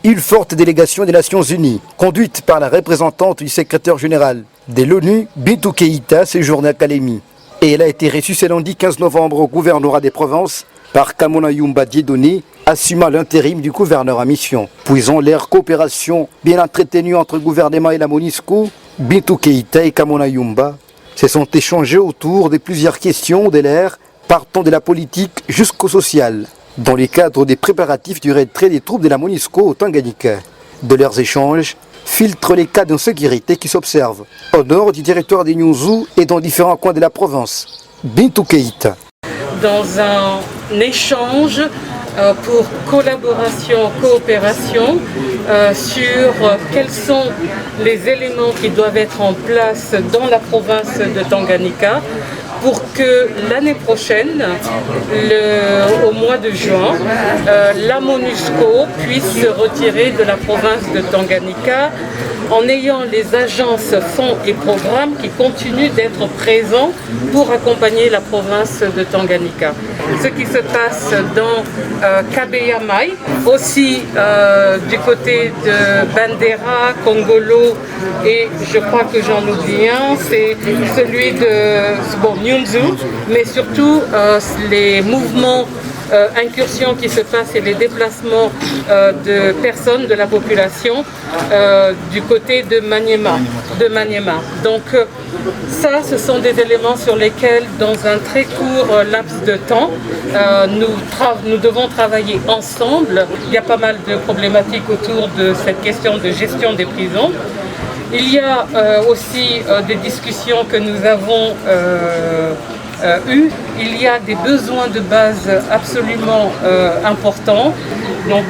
une forte délégation des Nations Unies, conduite par la représentante du secrétaire général de l'ONU, Bintou Keïta, séjournée à Kalemi. Et elle a été reçue ce lundi 15 novembre au gouvernorat des provinces par Kamona Yumba Dieudonné, assumant l'intérim du gouverneur à mission. Puisant leur coopération bien entretenue entre le gouvernement et la MONUSCO, Bintou Keïta et Kamona Yumba se sont échangés autour de plusieurs questions de l'ère, partant de la politique jusqu'au social, dans le cadre des préparatifs du retrait des troupes de la MONUSCO au Tanganyika. De leurs échanges filtrent les cas d'insécurité qui s'observent au nord du territoire des Nyunzu et dans différents coins de la province. Bintou Keïta. Dans un échange pour collaboration, coopération sur quels sont les éléments qui doivent être en place dans la province de Tanganyika pour que l'année prochaine, au mois de juin, la MONUSCO puisse se retirer de la province de Tanganyika en ayant les agences, fonds et programmes qui continuent d'être présents pour accompagner la province de Tanganyika. Ce qui se passe dans Kabeya Mai, aussi du côté de Bandera, Kongolo et je crois que j'en oublie un, c'est celui de Nyunzu, mais surtout les mouvements incursions qui se passent et les déplacements de personnes de la population du côté de Maniema. Donc ça, ce sont des éléments sur lesquels, dans un très court laps de temps, nous devons travailler ensemble. Il y a pas mal de problématiques autour de cette question de gestion des prisons. Il y a aussi des discussions que nous avons il y a des besoins de base absolument importants. Donc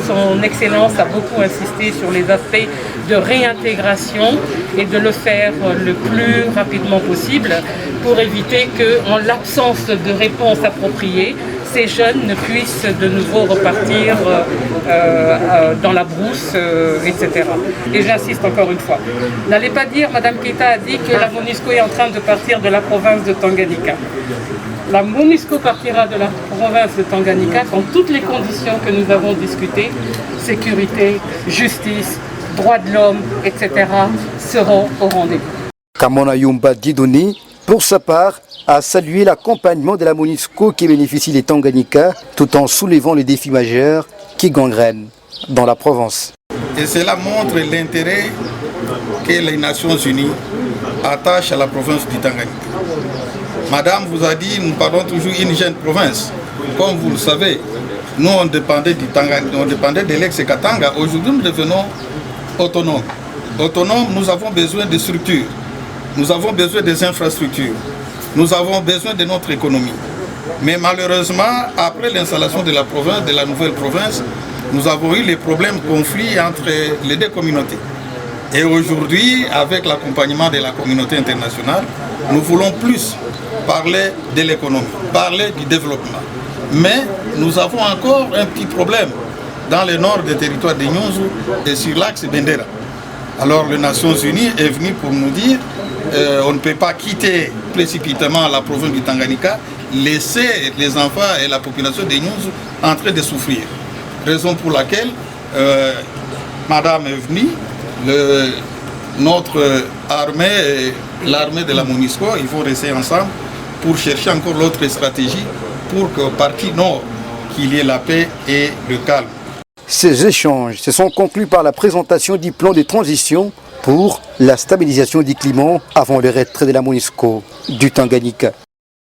son Excellence a beaucoup insisté sur les aspects de réintégration et de le faire le plus rapidement possible pour éviter qu'en l'absence de réponse appropriée, ces jeunes ne puissent de nouveau repartir dans la brousse, etc. Et j'insiste encore une fois. N'allez pas dire, Madame Keïta a dit que la MONUSCO est en train de partir de la province de Tanganyika. La MONUSCO partira de la province de Tanganyika dans toutes les conditions que nous avons discutées, sécurité, justice, droits de l'homme, etc., seront au rendez-vous. Kamona Yumba Dieudonné, pour sa part, a salué l'accompagnement de la MONUSCO qui bénéficie des Tanganyika tout en soulevant les défis majeurs qui gangrènent dans la province. Et cela montre l'intérêt que les Nations Unies attachent à la province du Tanganyika. Madame vous a dit, nous parlons toujours d'une jeune province. Comme vous le savez, nous on dépendait du Tanganyika, on dépendait de l'ex-Katanga. Aujourd'hui nous devenons autonomes. Autonomes, nous avons besoin de structures, nous avons besoin des infrastructures. Nous avons besoin de notre économie. Mais malheureusement, après l'installation de la province, de la nouvelle province, nous avons eu les problèmes, conflits entre les deux communautés. Et aujourd'hui, avec l'accompagnement de la communauté internationale, nous voulons plus parler de l'économie, parler du développement. Mais nous avons encore un petit problème dans le nord des territoires de Nyunzu et sur l'axe Bendera. Alors les Nations Unies est venue pour nous dire on ne peut pas quitter précipitamment la province du Tanganyika, laisser les enfants et la population de Nyunzu en train de souffrir. Raison pour laquelle Madame est venue, notre armée et l'armée de la MONUSCO, ils vont rester ensemble pour chercher encore l'autre stratégie pour qu'au parti nord, qu'il y ait la paix et le calme. Ces échanges se sont conclus par la présentation du plan de transition pour la stabilisation du climat avant le retrait de la MONUSCO du Tanganyika.